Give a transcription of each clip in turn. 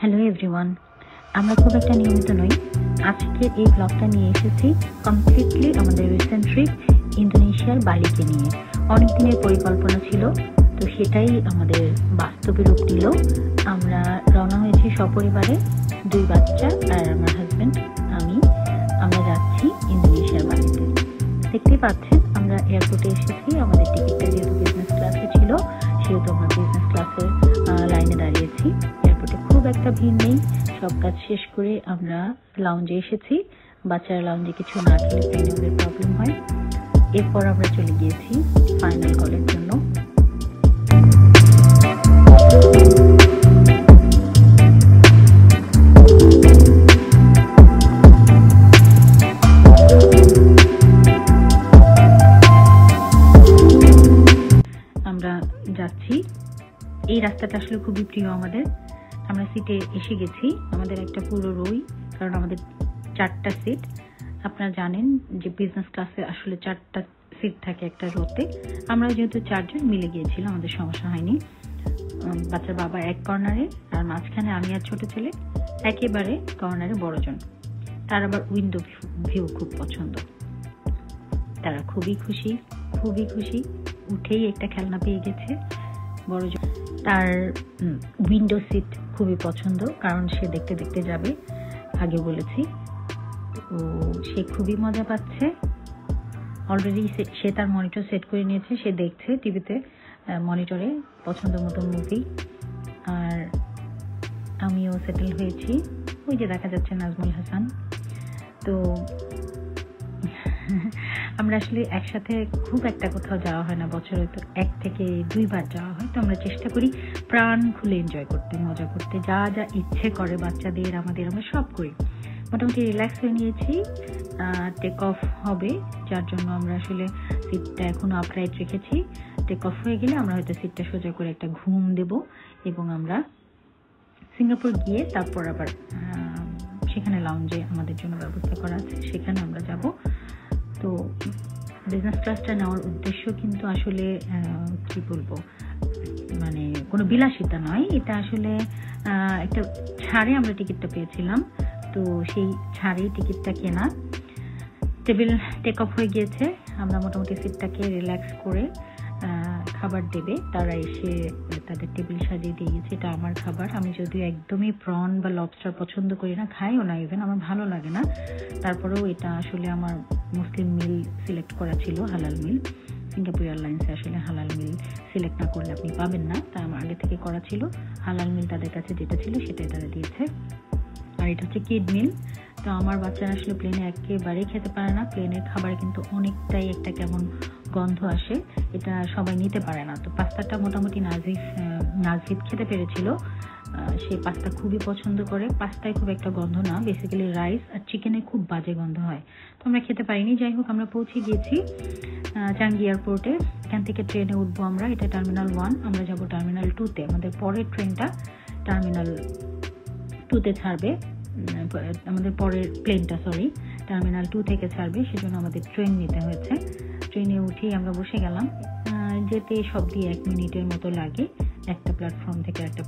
Hello everyone, আমরা খুব একটা নিয়মিত নই। আজকে এই ব্লগটা নিয়ে এসেছি কমপ্লিটলি আমাদের রিসেন্ট ট্রিপ ইন্দোনেশিয়ার বালিকে নিয়ে। অনেক দিনের পরিকল্পনা ছিল, তো সেটাই আমাদের বাস্তবে রূপ দিল। আমরা রওনা হয়েছি সপরিবারে, 2 বাচ্চা আর আমার হাজব্যান্ড, আমরা যাচ্ছি ইন্দোনেশিয়ার বালিতে। দেখতেই পাচ্ছেন আমরা এয়ারপোর্টে এসেছি। আমাদের টিকিটটা যেহেতু বিজনেস ক্লাসে ছিল, সেহেতু আমরা বিজনেস ক্লাসের লাইনে দাঁড়িয়েছি। এয়ারপোর্টে খুব একটা ভিড় নেই। সব কাজ শেষ করে আমরা লাউঞ্জে এসেছি। বাচ্চারা লাউঞ্জে কিছু না খেলে প্লেনে ওদের প্রবলেম হয়। এরপর আমরা চলে গিয়েছি ফাইনাল কলের জন্য। আমরা যাচ্ছি, এই রাস্তাটা আসলে খুবই প্রিয় আমাদের। আমরা সিটে এসে গেছি, আমাদের একটা পুরো রোই, কারণ আমাদের 4টা সিট। আপনারা জানেন যে বিজনেস ক্লাসে আসলে 4টা সিট থাকে একটা রোতে। আমরা যেহেতু 4 জন মিলে গিয়েছিলাম, আমাদের সমস্যা হয়নি। বাচ্চার বাবা এক কর্নারে, আর মাঝখানে আমি আর ছোট ছেলে একেবারে কর্নারে বড়জন। তার আবার উইন্ডো ভিউ খুব পছন্দ। তারা খুবই খুশি। উঠেই একটা খেলনা পেয়ে গেছে বড়জন। তার উইন্ডো সিট খুবই পছন্দ, কারণ সে দেখতে দেখতে যাবে, আগে বলেছি। ও সে খুবই মজা পাচ্ছে। অলরেডি সে তার মনিটর সেট করে নিয়েছে, সে দেখছে টিভিতে মনিটরে পছন্দ মতো মুভি। আর আমিও সেটেল হয়েছি। ওই যে দেখা যাচ্ছে নাজমুল হাসান। তো আমরা আসলে একসাথে খুব একটা কোথাও যাওয়া হয় না, বছরে তো 1 থেকে 2 বার যাওয়া হয়। তো আমরা চেষ্টা করি প্রাণ খুলে এনজয় করতে, মজা করতে, যা যা ইচ্ছে করে বাচ্চাদের আমাদের, আমরা সব করি। মোটামুটি রিল্যাক্স হয়ে নিয়েছি। টেক অফ হবে, যার জন্য আমরা আসলে সিটটা এখনো আপরাইট রেখেছি। টেক অফ হয়ে গেলে আমরা হয়তো সিটটা সোজা করে একটা ঘুম দেব, এবং আমরা সিঙ্গাপুর গিয়ে তারপর আবার সেখানে লাউঞ্জে আমাদের জন্য ব্যবস্থা করা আছে, সেখানে আমরা যাব। তো বিজনেস ক্লাসটা নেওয়ার উদ্দেশ্য কিন্তু আসলে কি বলবো, মানে কোনো বিলাসিতা নয়। এটা আসলে একটা ছাড়ে আমরা টিকিটটা পেয়েছিলাম, তো সেই ছাড়েই টিকিটটা কেনা। টেবিল টেক অফ হয়ে গিয়েছে, আমরা মোটামুটি সিটটাকে রিল্যাক্স করে খাবার দেবে, তারা এসে তাদের টেবিল সাজিয়ে দিয়ে গেছে। এটা আমার খাবার। আমি যদিও একদমই প্রন বা লবস্টার পছন্দ করি না, খাইও না, ইভেন আমার ভালো লাগে না। তারপরেও এটা আসলে আমার মুসলিম মিল সিলেক্ট করা ছিল, হালাল মিল। সিঙ্গাপুর এয়ারলাইন্সে আসলে হালাল মিল সিলেক্ট না করলে আপনি পাবেন না, তা আমার আগে থেকে করা ছিল। হালাল মিল তাদের কাছে যেটা ছিল সেটাই তারা দিয়েছে। আর এটা হচ্ছে কিড মিল। তো আমার বাচ্চারা আসলে প্লেনে একেবারেই খেতে পারে না। প্লেনের খাবারে কিন্তু অনেকটাই একটা কেমন গন্ধ আসে, এটা সবাই নিতে পারে না। তো পাস্তাটা মোটামুটি নাজিব খেতে পেরেছিল। সে পাস্তা খুবই পছন্দ করে। পাস্তায় খুব একটা গন্ধ না, বেসিক্যালি রাইস আর চিকেনে খুব বাজে গন্ধ হয়, তো আমরা খেতে পারিনি। যাই হোক, আমরা পৌঁছে গিয়েছি চাঙ্গি এয়ারপোর্টে। এখান থেকে ট্রেনে উঠবো আমরা। এটা টার্মিনাল 1, আমরা যাব টার্মিনাল 2-তে। আমাদের পরের ট্রেনটা টার্মিনাল 2-তে ছাড়বে, আমাদের পরের প্লেনটা টার্মিনাল 2 থেকে ছাড়বে, সেজন্য আমাদের ট্রেন নিতে হয়েছে। ট্রেনে উঠেই আমরা বসে গেলাম। যেতে সব দিয়ে 1 মিনিটের মতো লাগে, একটা প্ল্যাটফর্ম থেকে একটা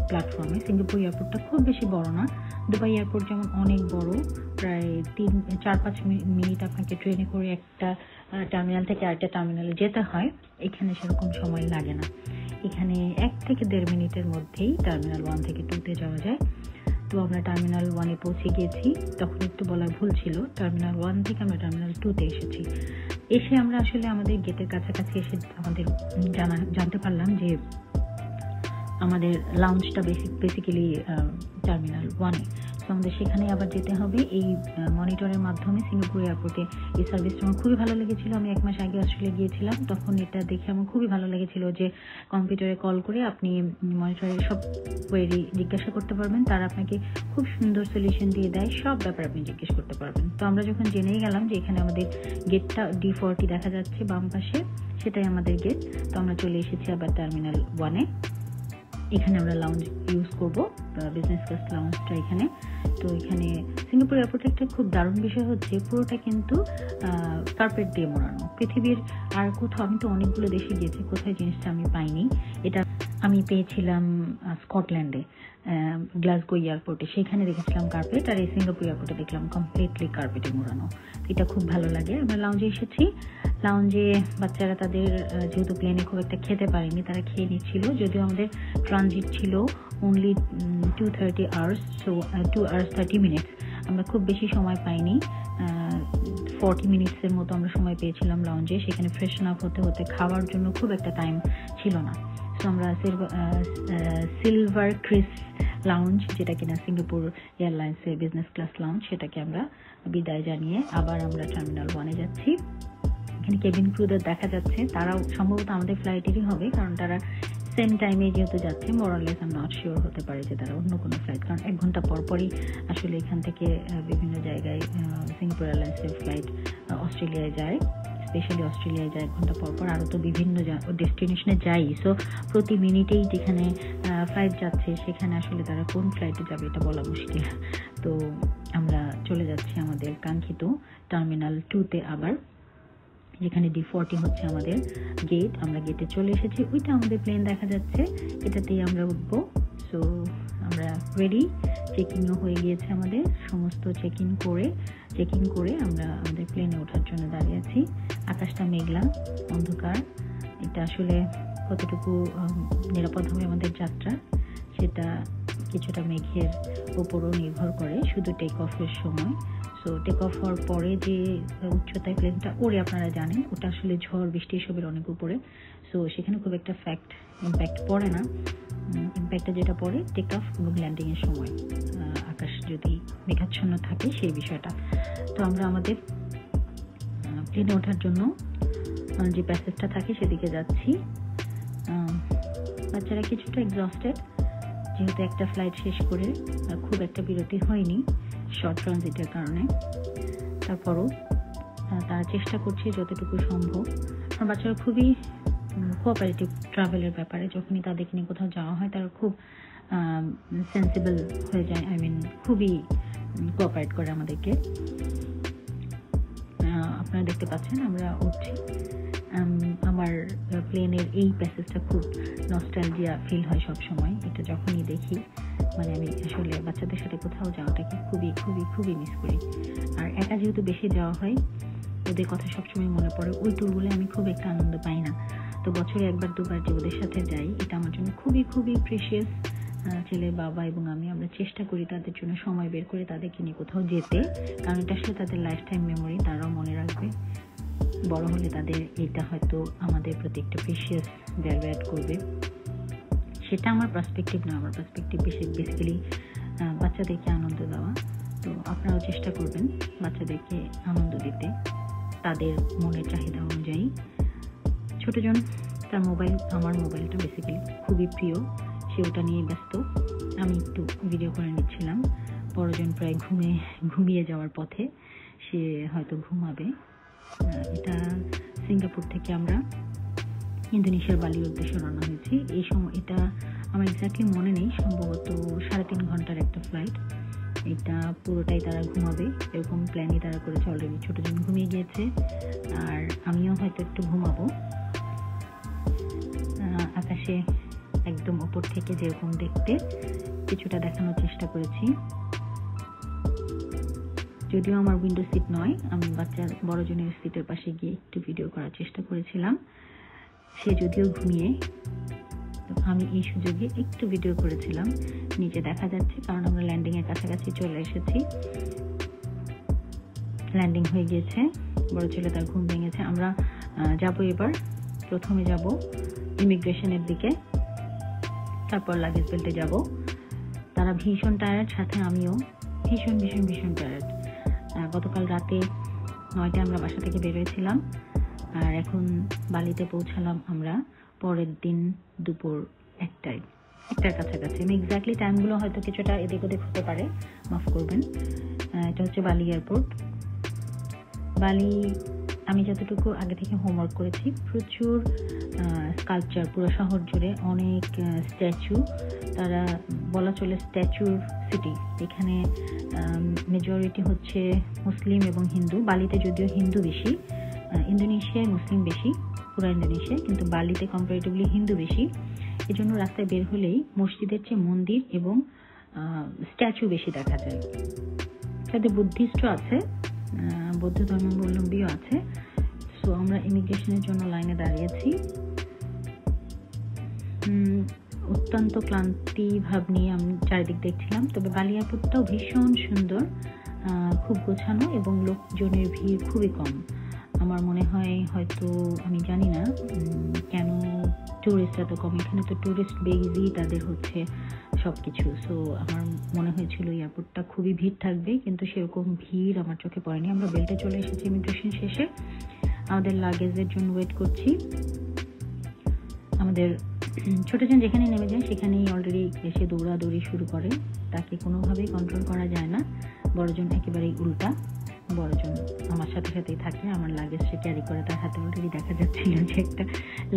প্ল্যাটফর্মে। সিঙ্গাপুর এয়ারপোর্টটা খুব বেশি বড় না। দুবাই এয়ারপোর্ট যেমন অনেক বড়, প্রায় 4-5 মিনিট আপনাকে ট্রেনে করে একটা টার্মিনাল থেকে আরেকটা টার্মিনালে যেতে হয়। এখানে সেরকম সময় লাগে না, এখানে 1 থেকে 1.5 মিনিটের মধ্যেই টার্মিনাল 1 থেকে 2-তে যাওয়া যায়। তো আমরা টার্মিনাল 1-এ পৌঁছে গিয়েছি। তখন একটু বলার ভুল ছিল, টার্মিনাল 1 থেকে আমরা টার্মিনাল 2-তে এসেছি। এসে আমরা আসলে আমাদের গেটের কাছাকাছি এসে আমাদের জানতে পারলাম যে আমাদের লাউঞ্জটা বেসিক্যালি টার্মিনাল 1-এ। তো আমাদের সেখানে আবার যেতে হবে এই মনিটরের মাধ্যমে। সিঙ্গাপুর এয়ারপোর্টে এই সার্ভিসটা আমার খুবই ভালো লেগেছিল। আমি 1 মাস আগে অস্ট্রেলিয়া গিয়েছিলাম, তখন এটা দেখে আমার খুবই ভালো লেগেছিল যে কম্পিউটারে কল করে আপনি মনিটরে সব কোয়েরি জিজ্ঞাসা করতে পারবেন, তারা আপনাকে খুব সুন্দর সলিউশন দিয়ে দেয়, সব ব্যাপার আপনি জিজ্ঞেস করতে পারবেন। তো আমরা যখন জেনেই গেলাম যে এখানে আমাদের গেটটা D40 দেখা যাচ্ছে বাম পাশে, সেটাই আমাদের গেট। তো আমরা চলে এসেছি আবার টার্মিনাল 1-এ। এখানে আমরা লাউঞ্জ ইউজ করব, বিজনেস ক্লাস লাউঞ্জটা এখানে। তো এখানে সিঙ্গাপুর এয়ারপোর্টে একটা খুব দারুণ বিষয় হচ্ছে, পুরোটা কিন্তু কার্পেট দিয়ে মোড়ানো। পৃথিবীর আর কোথাও, আমি তো অনেকগুলো দেশে গিয়েছি, কোথায় জিনিসটা আমি পাইনি। এটা আমি পেয়েছিলাম স্কটল্যান্ডে গ্লাসগো এয়ারপোর্টে, সেখানে দেখেছিলাম কার্পেট, আর এই সিঙ্গাপুর এয়ারপোর্টে দেখলাম কমপ্লিটলি কার্পেটে মোড়ানো। এটা খুব ভালো লাগে। আমরা লাউঞ্জে এসেছি। লাউঞ্জে বাচ্চারা তাদের যেহেতু প্লেনে খুব একটা খেতে পারেনি, তারা খেয়ে নিচ্ছিল, যদিও আমাদের ট্রানজিট ছিল only 2:30 hours, so 2 hours 30 minutes। আমরা খুব বেশি সময় পাইনি, 40 মিনিটসের মতো আমরা সময় পেয়েছিলাম লাউঞ্জে। সেখানে ফ্রেশন আপ হতে হতে খাওয়ার জন্য খুব একটা টাইম ছিল না। সো আমরা সিলভার ক্রিস লাউঞ্জ, যেটা কিনা সিঙ্গাপুর এয়ারলাইন্সের বিজনেস ক্লাস লাউঞ্জ, সেটাকে আমরা বিদায় জানিয়ে আবার আমরা টার্মিনাল 1-এ যাচ্ছি। এখানে কেবিন ক্রুদের দেখা যাচ্ছে, তারাও সম্ভবত আমাদের ফ্লাইটেরই হবে, কারণ তারা সেম টাইমে যেহেতু যাচ্ছে, মোরালেস আমি নট শিওর হতে পারে যে তারা অন্য কোনো ফ্লাইট, কারণ 1 ঘন্টা পরপরই আসলে এখান থেকে বিভিন্ন জায়গায় সিঙ্গাপুর এয়ারলাইন্সের ফ্লাইট অস্ট্রেলিয়ায় যায়, স্পেশালি অস্ট্রেলিয়ায় যায় 1 ঘন্টা পরপর, আরও তো বিভিন্ন ডেস্টিনেশনে যাই। সো প্রতি মিনিটেই যেখানে ফ্লাইট যাচ্ছে সেখানে আসলে তারা কোন ফ্লাইটে যাবে এটা বলা মুশকিল। তো আমরা চলে যাচ্ছি আমাদের কাঙ্ক্ষিত টার্মিনাল 2-তে আবার, যেখানে D40 হচ্ছে আমাদের গেট। আমরা গেটে চলে এসেছি, ওইটা আমাদের প্লেন দেখা যাচ্ছে, এটাতেই আমরা উঠবো। সো আমরা রেডি, চেকিংও হয়ে গিয়েছে আমাদের, সমস্ত চেকিং করে আমরা আমাদের প্লেনে ওঠার জন্য দাঁড়িয়ে আছি। আকাশটা মেঘলা, অন্ধকার। এটা আসলে কতটুকু নিরাপদ হবে আমাদের যাত্রা সেটা কিছুটা মেঘের উপরও নির্ভর করে, শুধু টেক অফের সময়। সো টেক অফ হওয়ার পরে যে উচ্চতায় প্লেনটা ওড়ে আপনারা জানেন, ওটা আসলে ঝড় বৃষ্টি এসবের অনেক উপরে। সো সেখানে খুব একটা ইম্প্যাক্ট পড়ে না। ইম্প্যাক্টটা যেটা পড়ে টেক অফ এবং ল্যান্ডিংয়ের সময়, আকাশ যদি মেঘাচ্ছন্ন থাকে সেই বিষয়টা। তো আমরা আমাদের প্লেনে ওঠার জন্য যে প্যাসেজটা থাকে সেদিকে যাচ্ছি। বাচ্চারা কিছুটা এক্সস্টেড, যেহেতু একটা ফ্লাইট শেষ করে খুব একটা বিরতি হয়নি শর্ট ট্রানজিটের কারণে। তারপরও তারা চেষ্টা করছে যতটুকু সম্ভব। আমার বাচ্চারা খুবই কোঅপারেটিভ ট্রাভেলের ব্যাপারে, যখনই তাদেরকে নিয়ে কোথাও যাওয়া হয় তারা খুব সেন্সিবল হয়ে যায়, খুবই কোঅপারেট করে আমাদেরকে। আপনারা দেখতে পাচ্ছেন আমরা উঠছি। আমার প্লেনের এই প্যাসেজটা খুব নস্টালজিয়া ফিল হয় সব সময়, এটা যখনই দেখি। আমি আসলে বাচ্চাদের সাথে কোথাও যাওয়াটাকে খুবই খুবই খুবই মিস করি। আর একা যেহেতু বেশি যাওয়া হয়, ওদের কথা সবসময় মনে পড়ে। ওই ট্যুরগুলো আমি খুব একটা আনন্দ পাই না। তো বছরে 1-2 যে ওদের সাথে যাই, এটা আমার জন্য খুবই খুবই প্রেশিয়াস। ছেলে, বাবা এবং আমরা চেষ্টা করি তাদের জন্য সময় বের করে তাদেরকে নিয়ে কোথাও যেতে, কারণ এটা আসলে তাদের লাইফ টাইম মেমোরি, তারাও মনে রাখবে। বড় হলে তাদের এটা হয়তো আমাদের প্রতি একটা প্রেশিয়াস ভ্যালু অ্যাড করবে। সেটা আমার পার্সপেক্টিভ না, আমার পার্সপেক্টিভ বেসিক্যালি বাচ্চাদেরকে আনন্দ দেওয়া। তো আপনারাও চেষ্টা করবেন বাচ্চাদেরকে আনন্দ দিতে তাদের মনের চাহিদা অনুযায়ী। ছোটজন তার আমার মোবাইলটা বেসিক্যালি খুবই প্রিয়, সে ওটা নিয়ে ব্যস্ত। আমি একটু ভিডিও করে নিচ্ছিলাম। বড়জন প্রায় ঘুমিয়ে যাওয়ার পথে, সে হয়তো ঘুমাবে। এটা সিঙ্গাপুর থেকে আমরা ইন্দোনেশিয়ার বালির উদ্দেশ্যে রওনা হয়েছি। এই সময় এটা আমার এক্স্যাক্টলি মনে নেই, সম্ভবত 3.5 ঘন্টার একটা ফ্লাইট। এটা পুরোটাই তারা ঘুমাবে এরকম প্ল্যানই তারা করেছে অলরেডি। ছোটজন ঘুমিয়ে গিয়েছে, আর আমিও হয়তো একটু ঘুমাবো। আকাশে একদম উপর থেকে যেরকম দেখতে কিছুটা দেখানোর চেষ্টা করেছি। যদিও আমার উইন্ডো সিট নয়, আমি বড়জনের সিটের পাশে গিয়ে একটু ভিডিও করার চেষ্টা করেছিলাম। সে যদিও ঘুমিয়ে, তো আমি এই সুযোগে একটু ভিডিও করেছিলাম। নিচে দেখা যাচ্ছে, কারণ আমরা ল্যান্ডিংয়ের কাছাকাছি চলে এসেছি। ল্যান্ডিং হয়ে গিয়েছে, বড় ছেলে তার ঘুম ভেঙেছে। আমরা যাব এবার, প্রথমে যাব ইমিগ্রেশনের দিকে, তারপর লাগেজ বেল্টে যাব। তারা ভীষণ টায়ার্ড, সাথে আমিও ভীষণ ভীষণ ভীষণ টায়ার্ড। গতকাল রাতে 9টায় আমরা বাসা থেকে বেরোয়েছিলাম, আর এখন বালিতে পৌঁছালাম আমরা পরের দিন দুপুর 1টার কাছাকাছি। আমি এক্স্যাক্টলি টাইমগুলো হয়তো কিছুটা এদিক ওদিক হতে পারে, মাফ করবেন। এটা হচ্ছে বালি এয়ারপোর্ট। বালি আমি যতটুকু আগে থেকে হোমওয়ার্ক করেছি, প্রচুর স্কাল্পচার, পুরো শহর জুড়ে অনেক স্ট্যাচু। তারা বলা চলে স্ট্যাচুর সিটি। এখানে মেজরিটি হচ্ছে মুসলিম এবং হিন্দু। বালিতে যদিও হিন্দু বেশি, ইন্দোনেশিয়ায় মুসলিম বেশি। পুরো ইন্দোনেশিয়া, কিন্তু বালিতে কম্পারেটিভলি হিন্দু বেশি। এজন্য রাস্তায় বের হলেই মসজিদের চেয়ে মন্দির এবং স্ট্যাচু বেশি দেখা যায়। তাদের বুদ্ধিস্টও আছে, বৌদ্ধ ধর্মাবলম্বীও আছে। সো আমরা ইমিগ্রেশনের জন্য লাইনে দাঁড়িয়েছি। অত্যন্ত ক্লান্তি ভাব নিয়ে আমি চারিদিক দেখছিলাম। তবে বালি এয়ারপোর্টটাও ভীষণ সুন্দর, খুব গোছানো এবং লোকজনের ভিড় খুবই কম। আমার মনে হয় হয়তো, আমি জানি না কেন টুরিস্ট এত কম, এখানে তো টুরিস্ট বেজই তাদের হচ্ছে সব কিছু। সো আমার মনে হয়েছিল এয়ারপোর্টটা খুবই ভিড় থাকবে, কিন্তু সেরকম ভিড় আমার চোখে পড়েনি। আমরা বেল্টে চলে এসেছি ইমিগ্রেশন শেষে, আমাদের লাগেজের জন্য ওয়েট করছি। আমাদের ছোটজন যেখানে নেমে যায় সেখানেই অলরেডি এসে দৌড়াদৌড়ি শুরু করে, তাকে কোনোভাবেই কন্ট্রোল করা যায় না। বড়জন একেবারেই উল্টা, বড়জন আমার সাথে সাথেই থাকে, আমার লাগেজটা ক্যারি করে। তার হাতে অলরেডি দেখা যাচ্ছিল যে একটা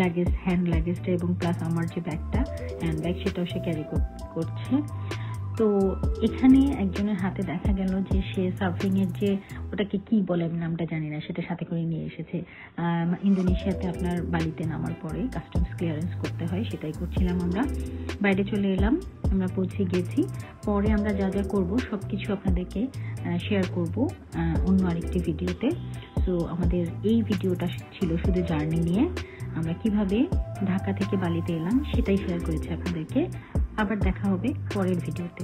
লাগেজ, হ্যান্ড লাগেজটা এবং প্লাস আমার যে ব্যাগটা, হ্যান্ড ব্যাগ, সেটাও সে ক্যারি করছে। তো এখানে একজনের হাতে দেখা গেল যে সে সার্ফিং এর যে, ওটাকে কি বলে আমি নামটা জানি না, সেটা সাথে করে নিয়ে এসেছে। ইন্দোনেশিয়াতে আপনার বালিতে নামার পরে কাস্টমস ক্লিয়ারেন্স করতে হয়, সেটাই করছিলাম আমরা। বাইরে চলে এলাম, আমরা পৌঁছে গেছি। পরে আমরা যা যা করবো সবকিছু আপনাদেরকে শেয়ার করব অন্য আরেকটি ভিডিওতে। সো আমাদের এই ভিডিওটা ছিল শুধু জার্নি নিয়ে, আমরা কিভাবে ঢাকা থেকে বালিতে এলাম সেটাই শেয়ার করেছি আপনাদেরকে। আবার দেখা হবে পরের ভিডিওতে।